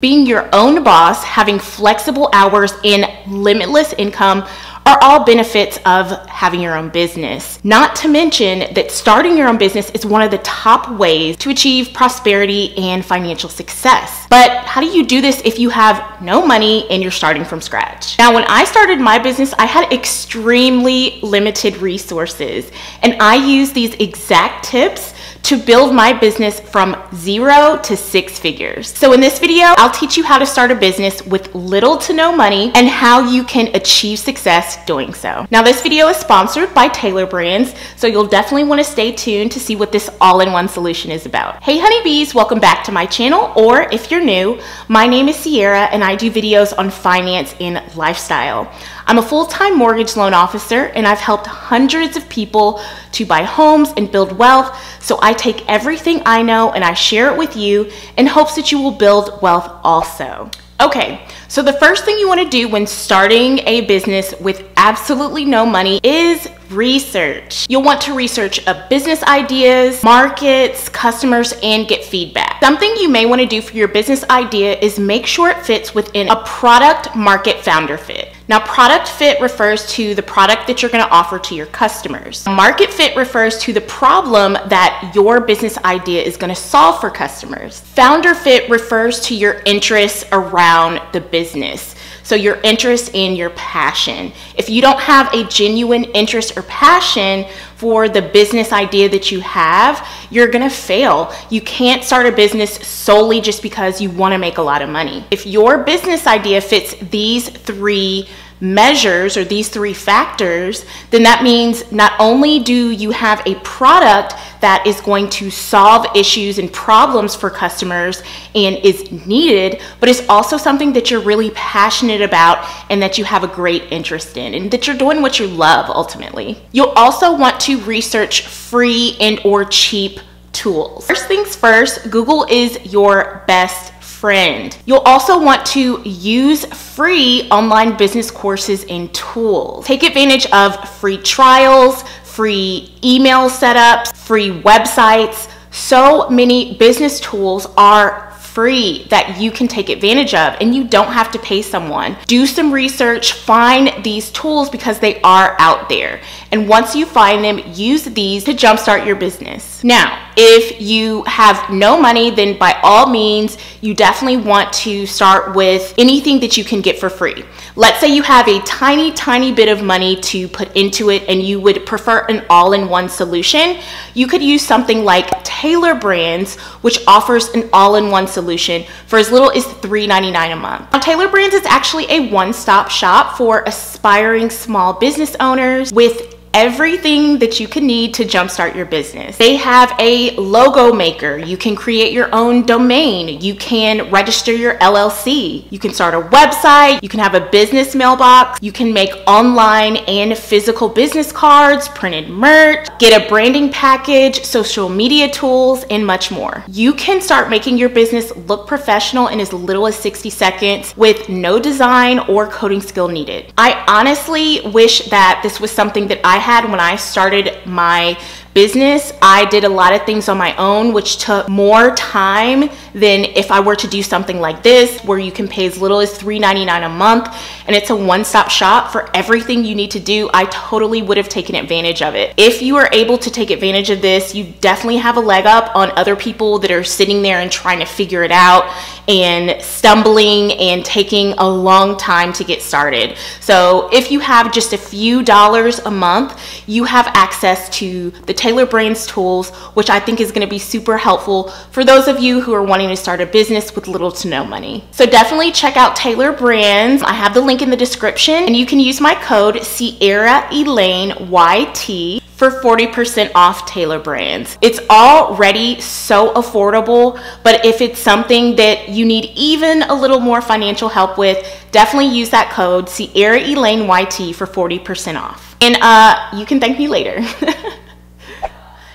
Being your own boss, having flexible hours, and limitless income are all benefits of having your own business. Not to mention that starting your own business is one of the top ways to achieve prosperity and financial success. But how do you do this if you have no money and you're starting from scratch? Now, when I started my business, I had extremely limited resources, and I used these exact tips to build my business from 0 to 6 figures. So in this video, I'll teach you how to start a business with little to no money and how you can achieve success doing so. Now, this video is sponsored by Taylor Brands, so you'll definitely want to stay tuned to see what this all-in-one solution is about. Hey honeybees, welcome back to my channel, or if you're new, my name is Sierra and I do videos on finance and lifestyle. I'm a full-time mortgage loan officer and I've helped hundreds of people to buy homes and build wealth. So I take everything I know and I share it with you in hopes that you will build wealth also. Okay, so the first thing you want to do when starting a business with absolutely no money is research. You'll want to research business ideas, markets, customers, and get feedback. Something you may want to do for your business idea is make sure it fits within a product market founder fit. Now, product fit refers to the product that you're going to offer to your customers. Market fit refers to the problem that your business idea is going to solve for customers. Founder fit refers to your interests around the business. So your interest and your passion. If you don't have a genuine interest or passion for the business idea that you have, you're gonna fail. You can't start a business solely just because you wanna make a lot of money. If your business idea fits these 3 measures or these 3 factors, then that means not only do you have a product that is going to solve issues and problems for customers and is needed, but it's also something that you're really passionate about and that you have a great interest in and that you're doing what you love ultimately. You'll also want to research free and or cheap tools. First things first, Google is your best friend. You'll also want to use free online business courses and tools. Take advantage of free trials, free email setups, free websites. So many business tools are free that you can take advantage of and you don't have to pay someone. Do some research, find these tools because they are out there. And once you find them, use these to jumpstart your business. Now, if you have no money, then by all means, you definitely want to start with anything that you can get for free. Let's say you have a tiny bit of money to put into it and you would prefer an all-in-one solution. You could use something like Taylor Brands, which offers an all-in-one solution for as little as $3.99 a month. Now, Taylor Brands is actually a one-stop shop for aspiring small business owners with everything that you can need to jumpstart your business. They have a logo maker. You can create your own domain. You can register your LLC. You can start a website. You can have a business mailbox. You can make online and physical business cards, printed merch, get a branding package, social media tools, and much more. You can start making your business look professional in as little as 60 seconds with no design or coding skill needed. I honestly wish that this was something that I had when I started my business. I did a lot of things on my own, which took more time than if I were to do something like this, where you can pay as little as $3.99 a month, and it's a one-stop shop for everything you need to do. I totally would have taken advantage of it. If you are able to take advantage of this, you definitely have a leg up on other people that are sitting there and trying to figure it out and stumbling and taking a long time to get started. So if you have just a few dollars a month, you have access to the Taylor Brands tools, which I think is going to be super helpful for those of you who are wanting to start a business with little to no money. So definitely check out Taylor Brands. I have the link in the description and you can use my code Sierra Elaine YT for 40% off Taylor Brands. It's already so affordable, but if it's something that you need even a little more financial help with, definitely use that code Sierra Elaine YT for 40% off. And you can thank me later.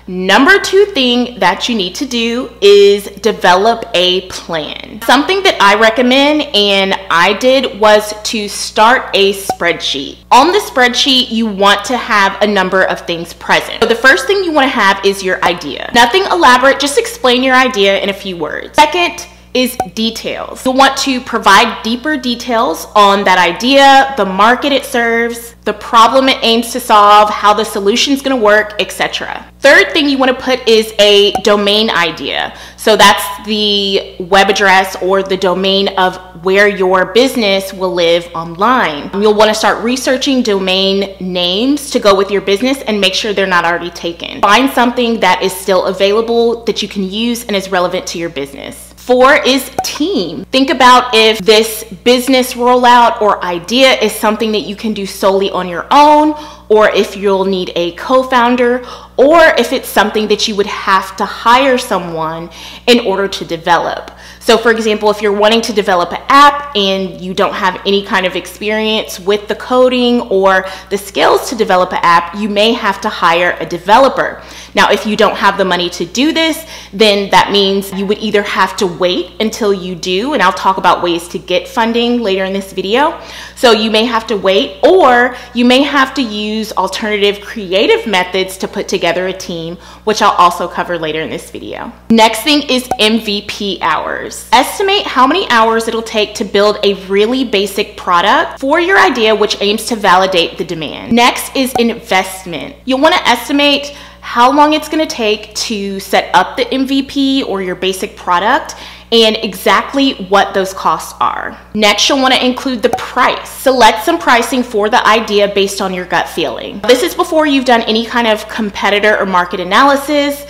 Number 2 thing that you need to do is develop a plan. Something that I recommend and I did was to start a spreadsheet. On the spreadsheet, you want to have a number of things present. So the first thing you want to have is your idea. Nothing elaborate, just explain your idea in a few words. Second, is details. You'll want to provide deeper details on that idea, the market it serves, the problem it aims to solve, how the solution is going to work, etc. Third thing you want to put is a domain idea. So that's the web address or the domain of where your business will live online. You'll want to start researching domain names to go with your business and make sure they're not already taken. Find something that is still available that you can use and is relevant to your business. 4 is team. Think about if this business rollout or idea is something that you can do solely on your own, or if you'll need a co-founder, or if it's something that you would have to hire someone in order to develop. So for example, if you're wanting to develop an app and you don't have any kind of experience with the coding or the skills to develop an app, you may have to hire a developer. Now, if you don't have the money to do this, then that means you would either have to wait until you do, and I'll talk about ways to get funding later in this video. So you may have to wait, or you may have to use alternative creative methods to put together a team, which I'll also cover later in this video. Next thing is MVP hours. Estimate how many hours it'll take to build a really basic product for your idea, which aims to validate the demand. Next is investment. You'll want to estimate how long it's going to take to set up the MVP or your basic product and exactly what those costs are. Next, you'll want to include the price. Select some pricing for the idea based on your gut feeling. This is before you've done any kind of competitor or market analysis.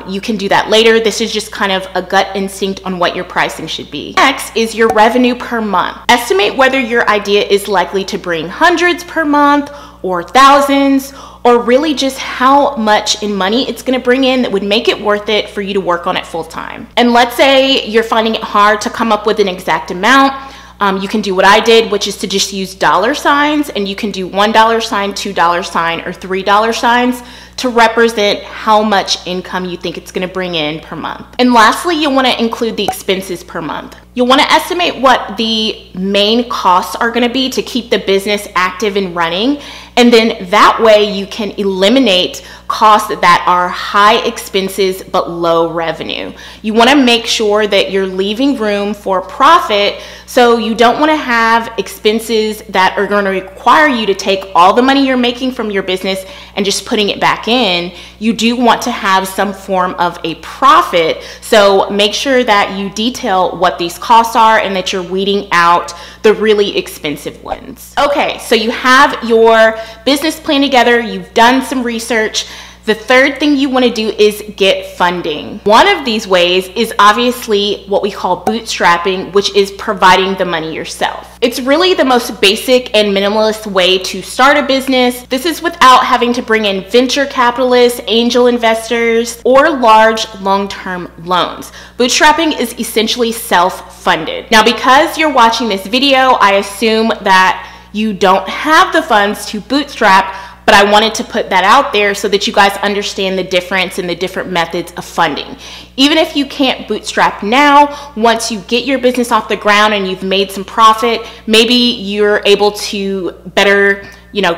You can do that later. This is just kind of a gut instinct on what your pricing should be. Next is your revenue per month. Estimate whether your idea is likely to bring hundreds per month or thousands, or really just how much in money it's going to bring in that would make it worth it for you to work on it full time. And let's say you're finding it hard to come up with an exact amount. You can do what I did, which is to just use dollar signs, and you can do $1 sign, $2 sign, or $3 signs to represent how much income you think it's going to bring in per month. And lastly, you'll want to include the expenses per month. You'll want to estimate what the main costs are going to be to keep the business active and running, and then that way you can eliminate costs that are high expenses but low revenue. You want to make sure that you're leaving room for profit, so you don't want to have expenses that are going to require you to take all the money you're making from your business and just putting it back in. You do want to have some form of a profit, so make sure that you detail what these costs are and that you're weeding out the really expensive ones. Okay, so you have your business plan together, you've done some research. The third thing you want to do is get funding. One of these ways is obviously what we call bootstrapping, which is providing the money yourself. It's really the most basic and minimalist way to start a business. This is without having to bring in venture capitalists, angel investors, or large long-term loans. Bootstrapping is essentially self-funded. Now, because you're watching this video, I assume that you don't have the funds to bootstrap, but I wanted to put that out there so that you guys understand the difference in the different methods of funding. Even if you can't bootstrap now, once you get your business off the ground and you've made some profit, maybe you're able to better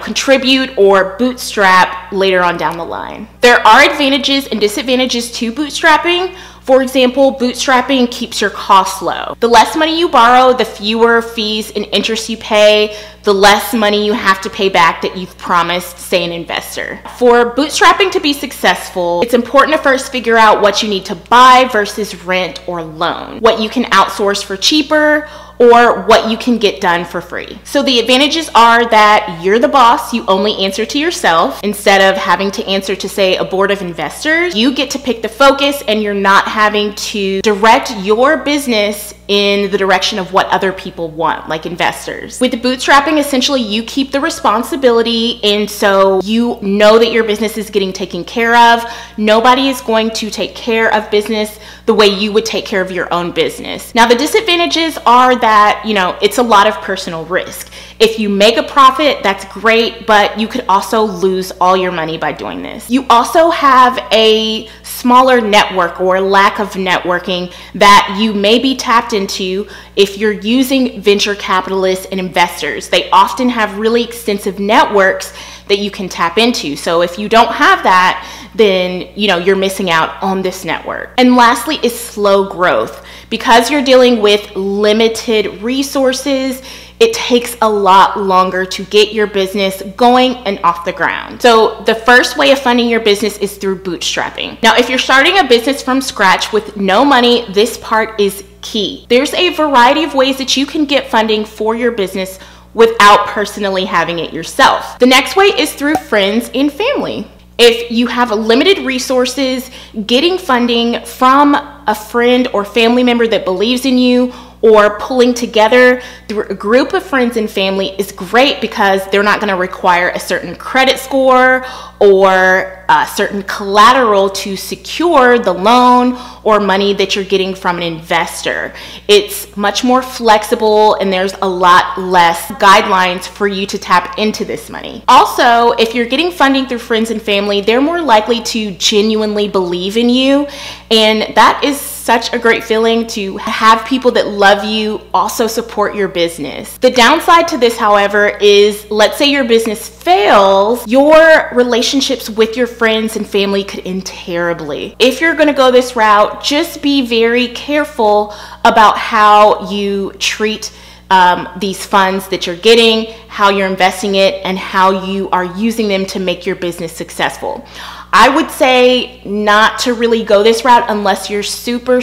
contribute or bootstrap later on down the line. There are advantages and disadvantages to bootstrapping. For example, bootstrapping keeps your costs low. The less money you borrow, the fewer fees and interest you pay, the less money you have to pay back that you've promised, say, an investor. For bootstrapping to be successful, it's important to first figure out what you need to buy versus rent or loan, what you can outsource for cheaper, or what you can get done for free. So the advantages are that you're the boss, you only answer to yourself. Instead of having to answer to, say, a board of investors, you get to pick the focus and you're not having to direct your business in the direction of what other people want, like investors. With the bootstrapping, essentially you keep the responsibility, and so you know that your business is getting taken care of. Nobody is going to take care of business the way you would take care of your own business. Now, the disadvantages are that, it's a lot of personal risk. If you make a profit, that's great, but you could also lose all your money by doing this. You also have a smaller network or lack of networking that you may be tapped into if you're using venture capitalists and investors. They often have really extensive networks that you can tap into. So if you don't have that, then you're missing out on this network. And lastly is slow growth. Because you're dealing with limited resources, it takes a lot longer to get your business going and off the ground. So the first way of funding your business is through bootstrapping. Now, if you're starting a business from scratch with no money, this part is key. There's a variety of ways that you can get funding for your business without personally having it yourself. The next way is through friends and family. If you have limited resources, getting funding from a friend or family member that believes in you, or pulling together through a group of friends and family is great, because they're not going to require a certain credit score or a certain collateral to secure the loan or money that you're getting from an investor. It's much more flexible, and there's a lot less guidelines for you to tap into this money. Also, if you're getting funding through friends and family, they're more likely to genuinely believe in you, and that is such a great feeling to have people that love you also support your business. The downside to this, however, is let's say your business fails, your relationships with your friends and family could end terribly. If you're going to go this route, just be very careful about how you treat these funds that you're getting, how you're investing it, and how you are using them to make your business successful. I would say not to really go this route unless you're super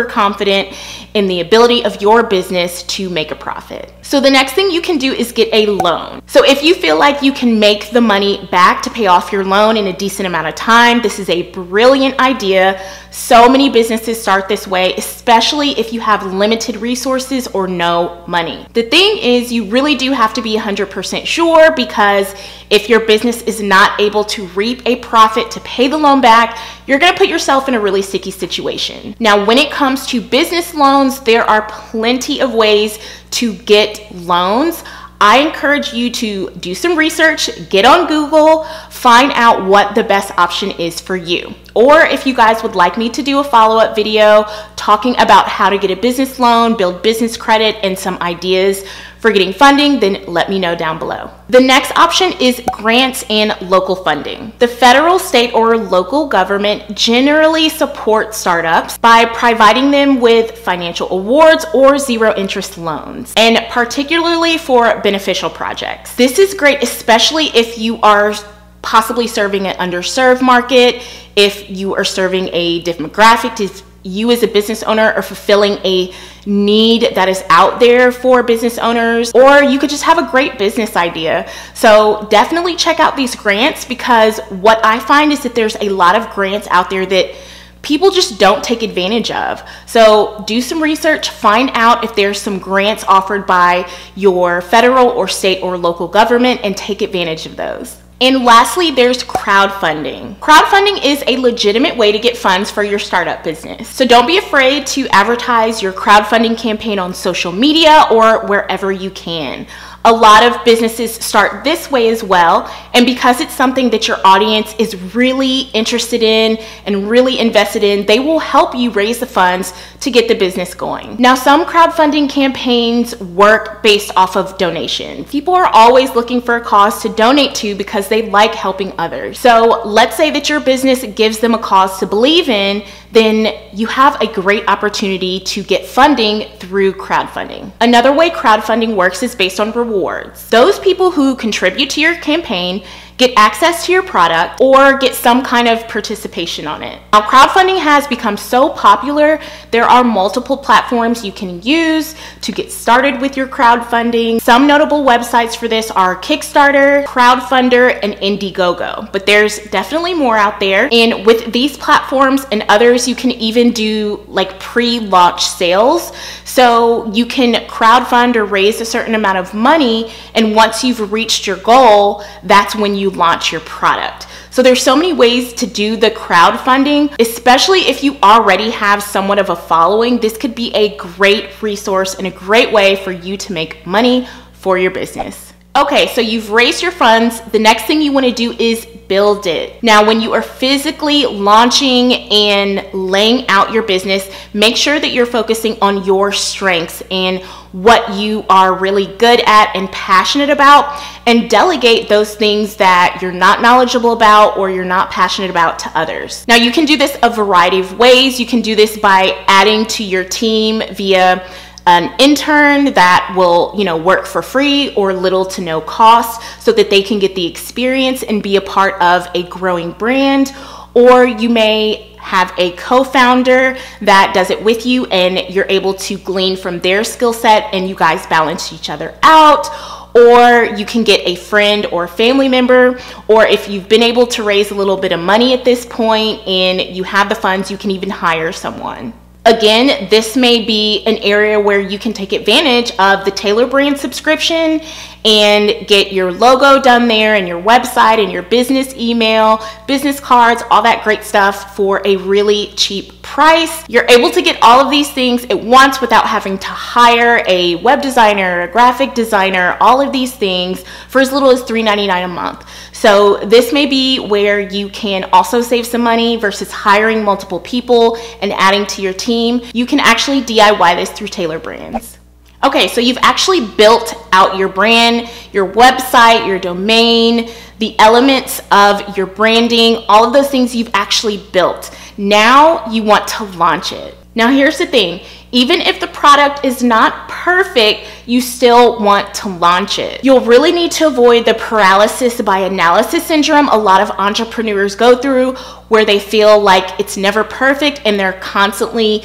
confident in the ability of your business to make a profit. So the next thing you can do is get a loan. So if you feel like you can make the money back to pay off your loan in a decent amount of time, this is a brilliant idea. So many businesses start this way, especially if you have limited resources or no money. The thing is, you really do have to be 100% sure, because if your business is not able to reap a profit to pay the loan back, you're going to put yourself in a really sticky situation. Now, when it comes to business loans, there are plenty of ways to get loans. I encourage you to do some research, get on Google, find out what the best option is for you. Or if you guys would like me to do a follow-up video talking about how to get a business loan, build business credit, and some ideas for getting funding, then let me know down below. The next option is grants and local funding. The federal, state, or local government generally supports startups by providing them with financial awards or zero interest loans, and particularly for beneficial projects. This is great, especially if you are possibly serving an underserved market, if you are serving a demographic, if you as a business owner are fulfilling a need that is out there for business owners, or you could just have a great business idea. So definitely check out these grants, because what I find is that there's a lot of grants out there that people just don't take advantage of. So do some research, find out if there's some grants offered by your federal or state or local government, and take advantage of those. And lastly, there's crowdfunding. Crowdfunding is a legitimate way to get funds for your startup business. So don't be afraid to advertise your crowdfunding campaign on social media or wherever you can. A lot of businesses start this way as well, and because it's something that your audience is really interested in and really invested in, they will help you raise the funds to get the business going. Now, some crowdfunding campaigns work based off of donations. People are always looking for a cause to donate to because they like helping others. So let's say that your business gives them a cause to believe in, then you have a great opportunity to get funding through crowdfunding. Another way crowdfunding works is based on rewards. Those people who contribute to your campaign get access to your product or get some kind of participation on it. Now, crowdfunding has become so popular, there are multiple platforms you can use to get started with your crowdfunding. Some notable websites for this are Kickstarter, Crowdfunder, and Indiegogo, but there's definitely more out there. And with these platforms and others, you can even do like pre-launch sales. So you can crowdfund or raise a certain amount of money, and once you've reached your goal, that's when you launch your product. So there's so many ways to do the crowdfunding, especially if you already have somewhat of a following. This could be a great resource and a great way for you to make money for your business. Okay, so you've raised your funds. The next thing you want to do is build it. Now, when you are physically launching and laying out your business, make sure that you're focusing on your strengths and what you are really good at and passionate about, and delegate those things that you're not knowledgeable about or you're not passionate about to others. Now, you can do this a variety of ways. You can do this by adding to your team via an intern that will, work for free or little to no cost so that they can get the experience and be a part of a growing brand. Or you may have a co-founder that does it with you and you're able to glean from their skill set and you guys balance each other out. Or you can get a friend or family member, or if you've been able to raise a little bit of money at this point and you have the funds, you can even hire someone. Again, this may be an area where you can take advantage of the Taylor brand subscription and get your logo done there and your website and your business email, business cards, all that great stuff for a really cheap price. You're able to get all of these things at once without having to hire a web designer, a graphic designer, all of these things for as little as $3.99 a month. So this may be where you can also save some money versus hiring multiple people and adding to your team. You can actually DIY this through Taylor Brands. Okay, so you've actually built out your brand, your website, your domain, the elements of your branding, all of those things you've actually built. Now you want to launch it. Now here's the thing, even if the product is not perfect, you still want to launch it. You'll really need to avoid the paralysis by analysis syndrome a lot of entrepreneurs go through, where they feel like it's never perfect and they're constantly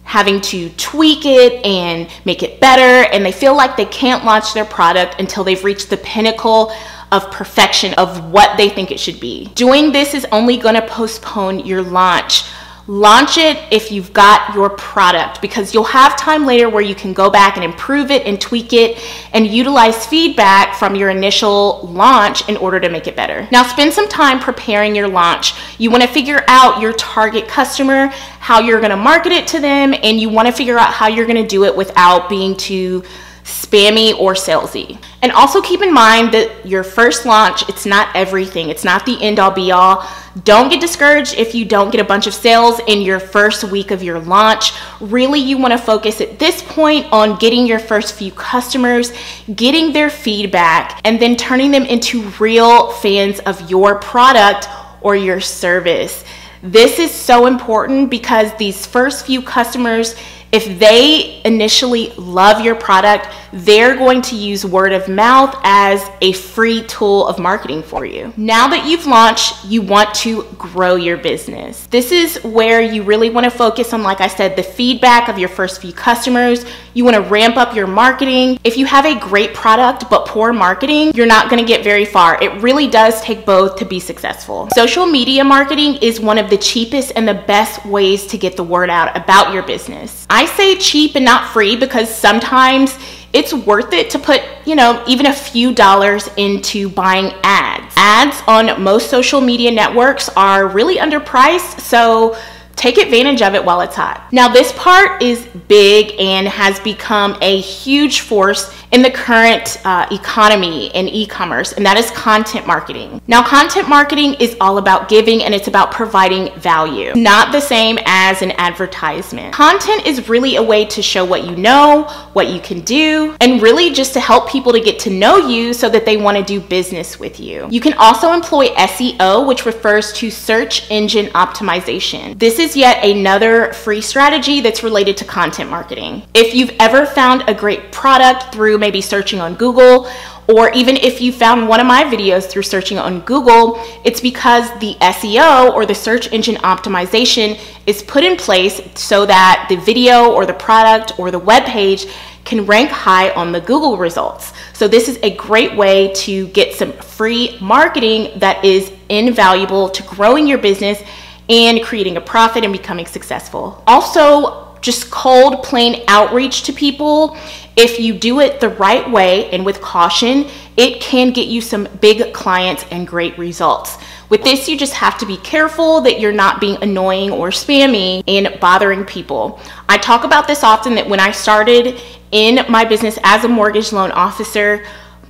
having to tweak it and make it better, and they feel like they can't launch their product until they've reached the pinnacle of perfection of what they think it should be. Doing this is only going to postpone your launch. Launch it if you've got your product, because you'll have time later where you can go back and improve it and tweak it and utilize feedback from your initial launch in order to make it better. Now, spend some time preparing your launch. You want to figure out your target customer, how you're going to market it to them, and you want to figure out how you're going to do it without being too spammy or salesy. And also keep in mind that your first launch, it's not everything. It's not the end all be all. Don't get discouraged if you don't get a bunch of sales in your first week of your launch. Really, you want to focus at this point on getting your first few customers, getting their feedback, and then turning them into real fans of your product or your service. This is so important because these first few customers, if they initially love your product, they're going to use word of mouth as a free tool of marketing for you. Now that you've launched, you want to grow your business. This is where you really want to focus on, like I said, the feedback of your first few customers. You want to ramp up your marketing. If you have a great product but poor marketing, you're not going to get very far. It really does take both to be successful. Social media marketing is one of the cheapest and the best ways to get the word out about your business. I say cheap and not free because sometimes it's worth it to put, even a few dollars into buying ads. Ads on most social media networks are really underpriced, so take advantage of it while it's hot. Now, this part is big and has become a huge force in the current economy in e-commerce, and that is content marketing. Now, content marketing is all about giving, and it's about providing value, not the same as an advertisement. Content is really a way to show what you know, what you can do, and really just to help people to get to know you so that they want to do business with you. You can also employ SEO, which refers to search engine optimization. This is yet another free strategy that's related to content marketing. If you've ever found a great product through maybe searching on Google, or even if you found one of my videos through searching on Google, it's because the SEO, or the search engine optimization, is put in place so that the video or the product or the web page can rank high on the Google results. So this is a great way to get some free marketing that is invaluable to growing your business and creating a profit and becoming successful. Also, just cold, plain outreach to people. If you do it the right way and with caution, it can get you some big clients and great results. With this, you just have to be careful that you're not being annoying or spammy and bothering people. I talk about this often, that when I started in my business as a mortgage loan officer,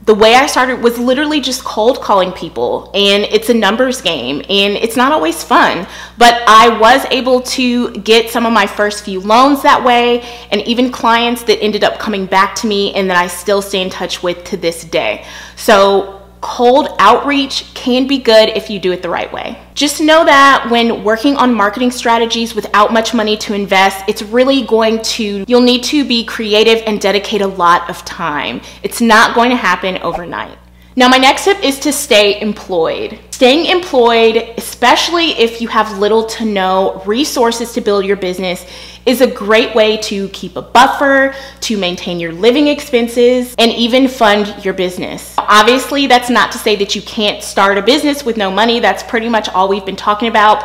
The way I started was literally just cold calling people, and it's a numbers game and it's not always fun, but I was able to get some of my first few loans that way, and even clients that ended up coming back to me and that I still stay in touch with to this day. So cold outreach can be good if you do it the right way. Just know that when working on marketing strategies without much money to invest, you'll need to be creative and dedicate a lot of time. It's not going to happen overnight. Now, my next tip is to stay employed. Staying employed, especially if you have little to no resources to build your business, is a great way to keep a buffer, to maintain your living expenses, and even fund your business. Obviously, that's not to say that you can't start a business with no money. That's pretty much all we've been talking about,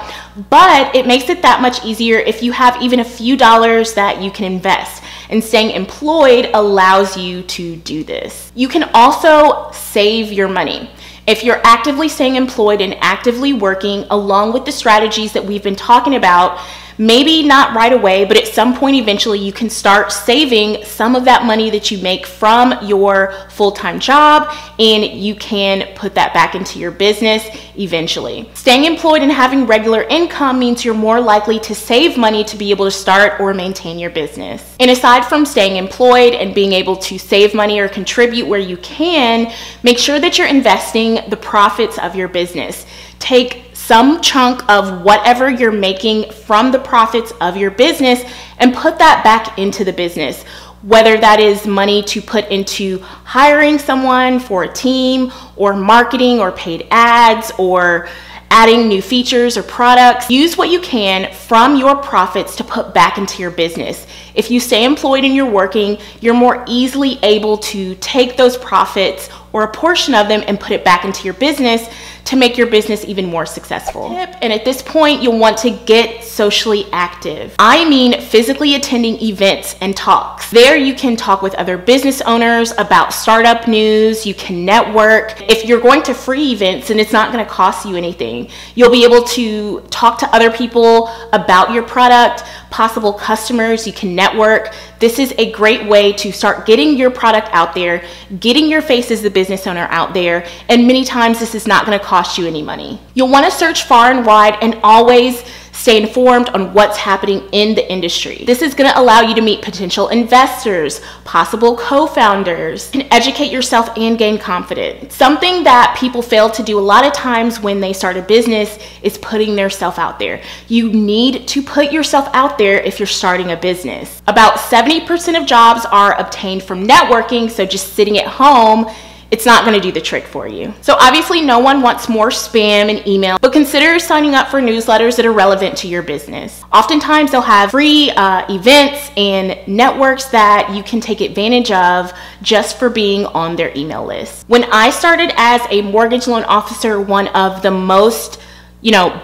but it makes it that much easier if you have even a few dollars that you can invest. And staying employed allows you to do this. You can also save your money. If you're actively staying employed and actively working along with the strategies that we've been talking about, maybe not right away, but at some point eventually you can start saving some of that money that you make from your full-time job, and you can put that back into your business eventually. Staying employed and having regular income means you're more likely to save money to be able to start or maintain your business. And aside from staying employed and being able to save money or contribute where you can, make sure that you're investing the profits of your business. Take some chunk of whatever you're making from the profits of your business and put that back into the business. Whether that is money to put into hiring someone for a team, or marketing or paid ads, or adding new features or products. Use what you can from your profits to put back into your business. If you stay employed and you're working, you're more easily able to take those profits or a portion of them and put it back into your business to make your business even more successful. And at this point, you'll want to get socially active. I mean physically attending events and talks. There you can talk with other business owners about startup news, you can network. If you're going to free events and it's not going to cost you anything, you'll be able to talk to other people about your product, possible customers, you can network. This is a great way to start getting your product out there, getting your face as the business owner out there, and many times this is not going to cost you any money. You'll want to search far and wide and always stay informed on what's happening in the industry. This is going to allow you to meet potential investors, possible co-founders, and educate yourself and gain confidence. Something that people fail to do a lot of times when they start a business is putting themselves out there. You need to put yourself out there if you're starting a business. About 70% of jobs are obtained from networking, so just sitting at home, it's not going to do the trick for you. So obviously no one wants more spam and email, but consider signing up for newsletters that are relevant to your business. Oftentimes they'll have free events and networks that you can take advantage of just for being on their email list. When I started as a mortgage loan officer, one of the most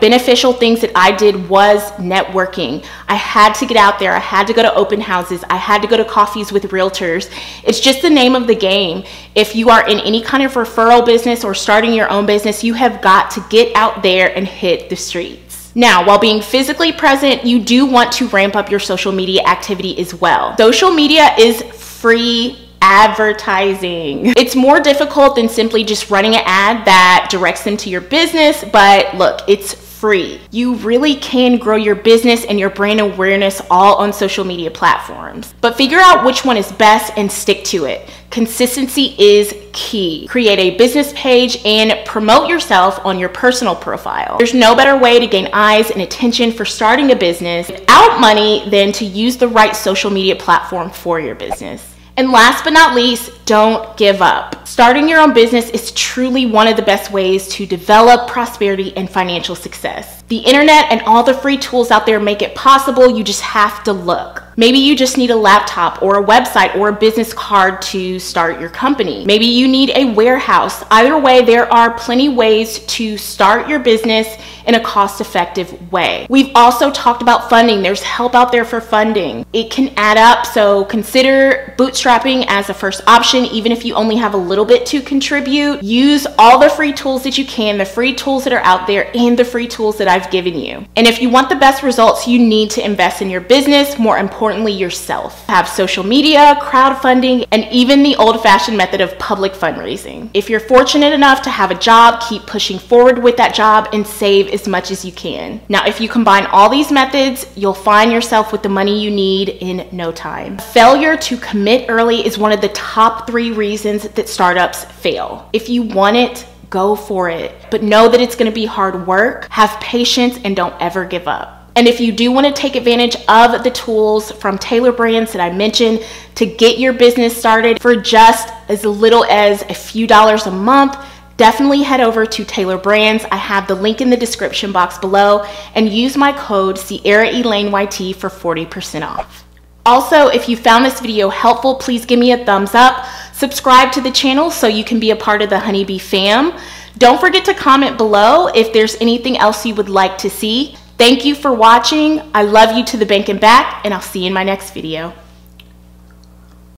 beneficial things that I did was networking. I had to get out there. I had to go to open houses. I had to go to coffees with realtors. It's just the name of the game. If you are in any kind of referral business or starting your own business, you have got to get out there and hit the streets. Now, while being physically present, you do want to ramp up your social media activity as well. Social media is free advertising. It's more difficult than simply just running an ad that directs them to your business, but look, it's free. You really can grow your business and your brand awareness all on social media platforms. But figure out which one is best and stick to it. Consistency is key. Create a business page and promote yourself on your personal profile. There's no better way to gain eyes and attention for starting a business without money than to use the right social media platform for your business. And last but not least, don't give up. Starting your own business is truly one of the best ways to develop prosperity and financial success. The internet and all the free tools out there make it possible. You just have to look. Maybe you just need a laptop or a website or a business card to start your company. Maybe you need a warehouse. Either way, there are plenty ways to start your business in a cost-effective way. We've also talked about funding. There's help out there for funding. It can add up, so consider bootstrapping as a first option, even if you only have a little bit to contribute. Use all the free tools that you can, the free tools that are out there and the free tools that I've given you. And if you want the best results, you need to invest in your business. More importantly, importantly, yourself. Have social media, crowdfunding, and even the old-fashioned method of public fundraising. If you're fortunate enough to have a job, keep pushing forward with that job and save as much as you can. Now, if you combine all these methods, you'll find yourself with the money you need in no time. Failure to commit early is one of the top 3 reasons that startups fail. If you want it, go for it, but know that it's going to be hard work. Have patience and don't ever give up. And if you do want to take advantage of the tools from Taylor Brands that I mentioned to get your business started for just as little as a few dollars a month, definitely head over to Taylor Brands. I have the link in the description box below, and use my code SierraElaineYT for 40% off. Also, if you found this video helpful, please give me a thumbs up. Subscribe to the channel so you can be a part of the Honeybee fam. Don't forget to comment below if there's anything else you would like to see. Thank you for watching. I love you to the bank and back, and I'll see you in my next video.